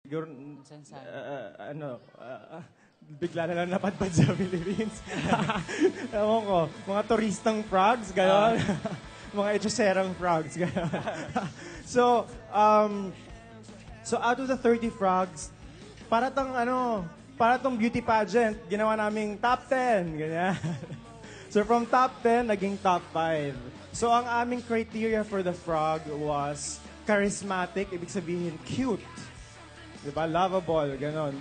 siguro, Saan? bigla na lang napadpad sa Philippines. Ewan ko, mga turistang frogs, gano'n. Mga echoserang frogs, gano'n. so, so out of the 30 frogs, para tong beauty pageant, ginawa naming top 10, ganyan. So from top 10, naging top 5. So ang aming criteria for the frog was charismatic, ibig sabihin cute. Diba? Lovable, ganon.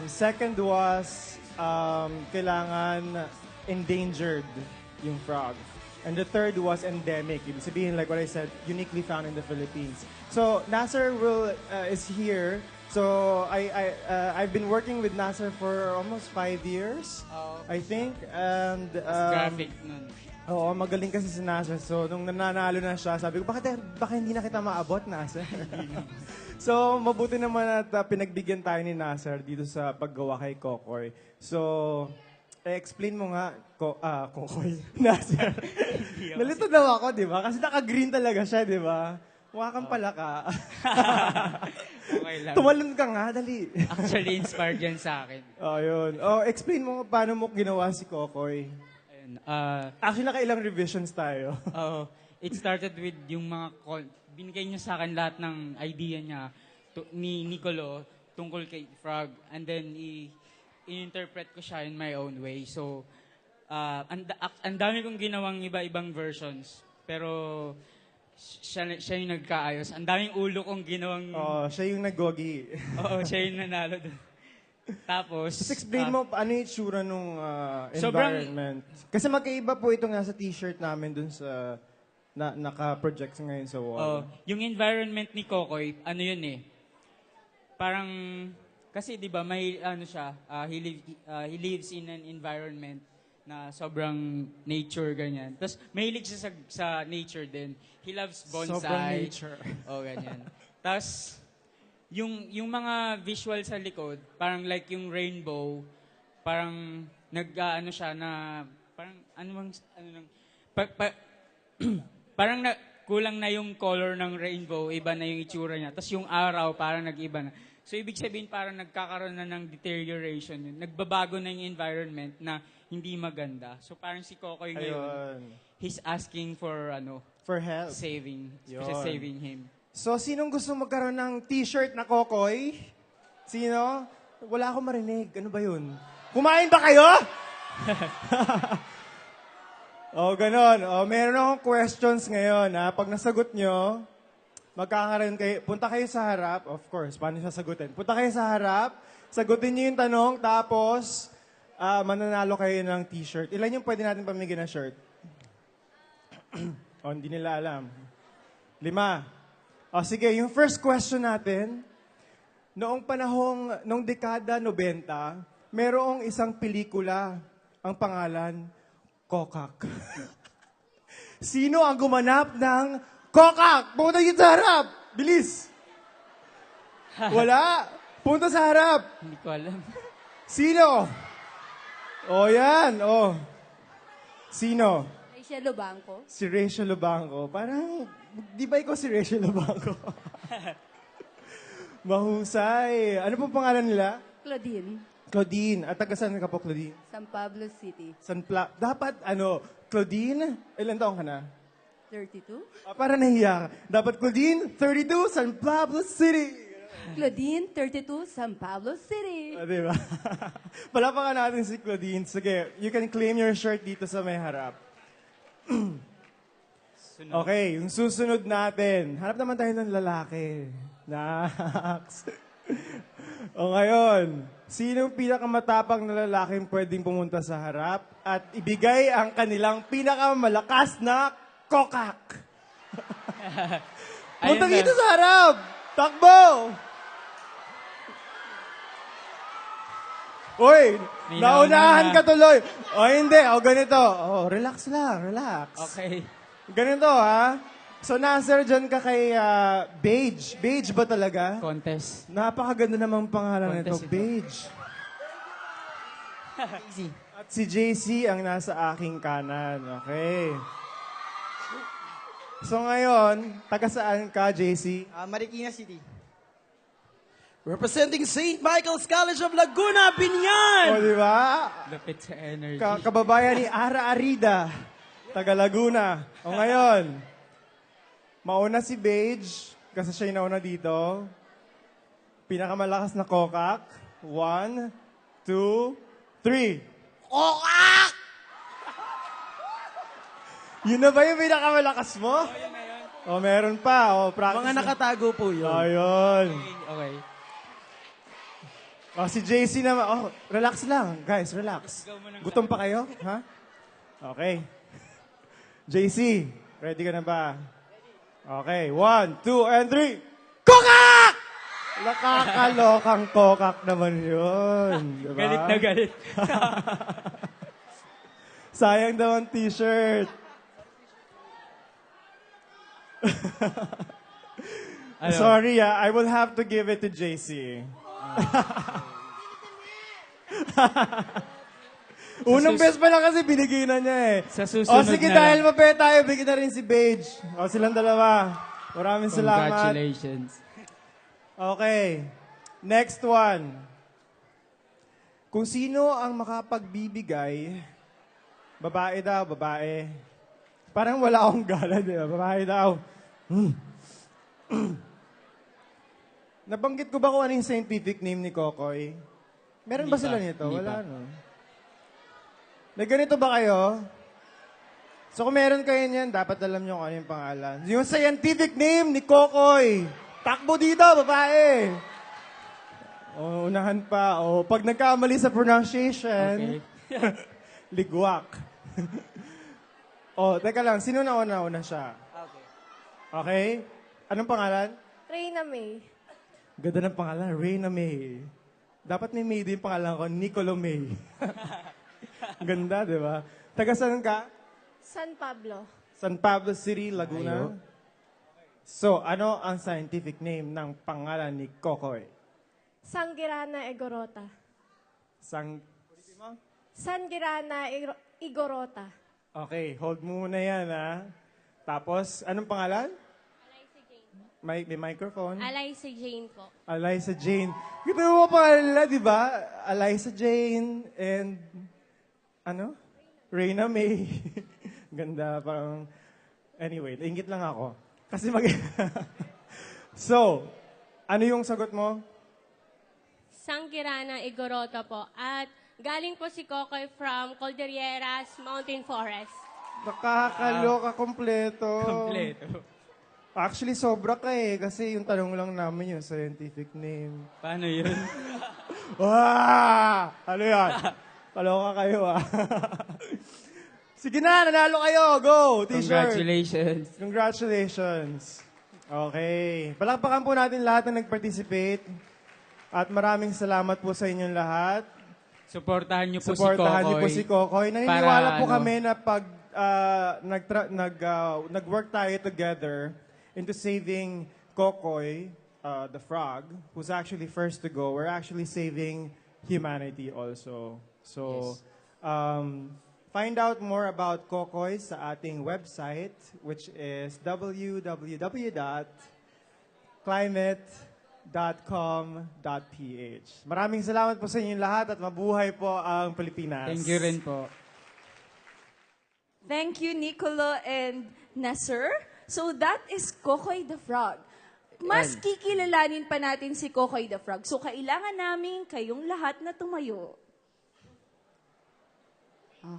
Second was, kailangan endangered yung frog. And the third was endemic. Ibig sabihin, like what I said, uniquely found in the Philippines. So, Nasser is here. So, I've been working with Nasser for almost 5 years, I think. And, Graphic nun. oo, magaling kasi si Nasser. So, nung nananalo na siya, sabi ko, baka hindi na kita maabot, Nasser? So, mabuti naman at pinagbigyan tayo ni Nasser dito sa paggawa kay Kokoy. So, explain mo nga, Kokoy, Nasser. Nalito daw ako, di ba? Kasi naka-green talaga siya, di ba? Mukha kang palaka. Okay lang. Tumalon ka nga, dali. Actually, inspired yan sa akin. Oh, yun. Oh, explain mo paano mo ginawa si Kokoy. Ayun, Actually, nakailang revisions tayo. it started with yung binigay niya sa akin lahat ng idea niya ni Nicolo tungkol kay Frog. And then, i-interpret ko siya in my own way. So, ang dami kong ginawang iba-ibang versions. Pero, siya yung nagkaayos. Ang daming ulo kong ginawang... Oh, siya yung nag-gogi. Oo, siya yung nanalo doon. Tapos... Just explain mo ano yung itsura nung environment. Kasi magkaiba po ito nga sa t-shirt namin dun sa naka-project ngayon sa wall. Yung environment ni Kokoy, ano yun eh, parang, kasi di ba may siya, he lives in an environment na sobrang nature, ganyan. Tapos mahilig siya sa nature din. He loves bonsai. Sobrang nature. Ganyan. Tapos, yung mga visual sa likod, parang like yung rainbow, parang siya na, parang parang kulang na yung color ng rainbow, iba na yung itsura niya. Tapos yung araw, parang nag-iba na. So, ibig sabihin, parang nagkakaroon na ng deterioration yun. Nagbabago na yung environment na hindi maganda. So, parang si Kokoy ngayon, he's asking for, for help. Saving him. So, sinong gusto magkaroon ng t-shirt na Kokoy? Sino? Wala akong marinig. Ano ba yun? Kumain ba kayo? Ganon. Meron akong questions ngayon. Pag nasagot nyo, magkakaroon kayo, punta kayo sa harap. Of course, paano sasagutin? Punta kayo sa harap, sagutin nyo yung tanong, tapos mananalo kayo ng t-shirt. Ilan yung pwede natin pamigyan na shirt? Hindi nila alam. 5. Sige, yung first question natin, noong dekada 90, merong isang pelikula, ang pangalan, Kokak. Sino ang gumanap ng Kokak? Punta dito sa harap! Bilis! Wala! Punta sa harap! Hindi ko alam. Sino? Yan. Sino? Rachel Lubanco. Si Rachel Lubanco. Parang, di ba ikaw si Rachel Lubanco? Mahusay. Ano pong pangalan nila? Claudine. Claudine. At taga saan ka po, Claudine? San Pablo City. Dapat, Claudine, ilan taong ka na? 32. Para nahiya ka. Dapat, Claudine, 32, San Pablo City. Claudine, 32, San Pablo City. Diba? Palapakan natin si Claudine. Sige, you can claim your shirt dito sa may harap. Okay, yung susunod natin. Hanap naman tayo ng lalaki. Next. Ngayon, sino pinakamatapang na lalaking pwedeng pumunta sa harap at ibigay ang kanilang pinakamalakas na kokak? Punta dito sa harap! Takbo! Uy, naunahan ka tuloy. Hindi. Ganito. Relax lang, relax. Okay. Ganito, ha? So, Nasser, dyan ka kay Beige. Beige ba talaga? Contest. Napakaganda namang pangalan nito. Contest ito. Beige. At si JC ang nasa aking kanan. Okay. So ngayon, taga saan ka, JC? Marikina City. Representing St. Michael's College of Laguna, Binyan! O, di ba? Lapit sa energy. Kababayan ni Ara Arida, taga Laguna. O ngayon, mauna si Beige, kasi siya yung nauna dito. Pinakamalakas na kokak. 1, 2, 3. Kokak! Yun na ba yung pinakamalakas mo? O, meron pa. O, practice. Mga nakatago po yun. Ayun. Okay. O, si JC naman. Oh, relax lang. Guys, relax. Gutom pa kayo? Ha? Okay. JC, ready ka na ba? Okay. 1, 2, and 3. Kokak! Nakakalokang kokak naman yun. Diba? Galit na galit. Sayang daw ang t-shirt. Ano? Sorry, I will have to give it to JC. Unang best pa lang kasi binigay na niya eh. Sa susunod O sige, na dahil lang. mapaya tayo, bigyan na rin si Beige. O silang dalawa. Maraming salamat. Congratulations. Okay. Next one. Kung sino ang makapagbibigay, babae daw, babae. Parang wala akong gala, di ba? Babae daw. Nabanggit ko ba kung ano yung scientific name ni Kokoy? Meron ba Hindi sila pa. nito? Hindi Wala, pa. no? Na ganito ba kayo? So kung meron kayo niyan, dapat alam nyo kung ano yung pangalan. Yung scientific name ni Kokoy. Takbo dito, babae. O, unahan pa. O, pag nagkamali sa pronunciation, ligwak. O, teka lang. Sino nauna siya? Okay. Anong pangalan? Reyna May. Ganda ng pangalan, Reyna May. Dapat may May din pangalan ko, Nicolo May. Ganda, di ba? Taga saan ka? San Pablo. San Pablo City, Laguna. So, ano ang scientific name ng pangalan ni Kokoy? Sangirana Igorota. Sang... Sangirana Igorota. Okay, hold mo muna yan, ha? Tapos, anong pangalan? Eliza Jane. May microphone? Eliza Jane po. Eliza Jane. Kita mo pa pangalan nila, di ba? Eliza Jane and... Ano? Reyna May. Ganda, parang... Anyway, naingit lang ako. Kasi So, ano yung sagot mo? Sangirana Igorota po. At galing po si Kokoy from Cordilleras Mountain Forest. Nakakaloka, kompleto. Kompleto. Actually, sobra ka eh. Kasi yung tanong lang namin yung scientific name. Paano yun? Wow! Ano yan? Kaloka kayo ah. Sige na, nanalo kayo. Go! T-shirt. Congratulations. Congratulations. Okay. Palakpakan po natin lahat na nag-participate. At maraming salamat po sa inyong lahat. Suportahan niyo po Supportahan si niyo Kokoy. po si Kokoy. Naniniwala Para, po ano, kami na pag nag-work tayo together into saving Kokoy, the frog, who's actually first to go, we're actually saving humanity also. So, find out more about Kokoy sa ating website, which is www.climate.com.ph. Maraming salamat po sa inyong lahat at mabuhay po ang Pilipinas. Thank you rin po. Thank you, Nicolo and Nasser. So that is Kokoy the Frog. Mas kikilalanin pa natin si Kokoy the Frog. So kailangan namin kayong lahat na tumayo.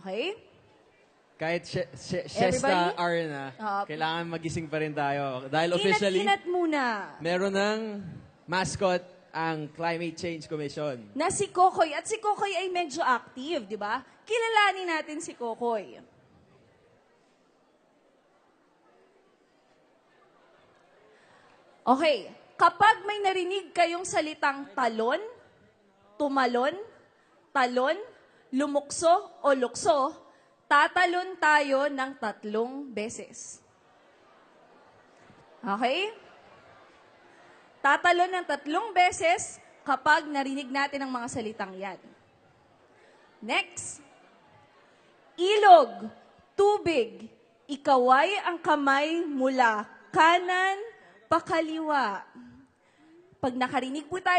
Okay? Kahit siesta Everybody? hour na, kailangan magising pa rin tayo. Dahil officially, Inat-inat muna meron ng mascot ang Climate Change Commission. na si Kokoy. At si Kokoy ay medyo active, di ba? Kilalanin natin si Kokoy. Okay, kapag may narinig kayong salitang talon, tumalon, talon, lumukso o lukso, tatalon tayo ng 3 beses. Okay? Tatalon ng 3 beses kapag narinig natin ang mga salitang yan. Next. Ilog, tubig, ikaway ang kamay mula kanan pakaliwa. Pag nakarinig po tayo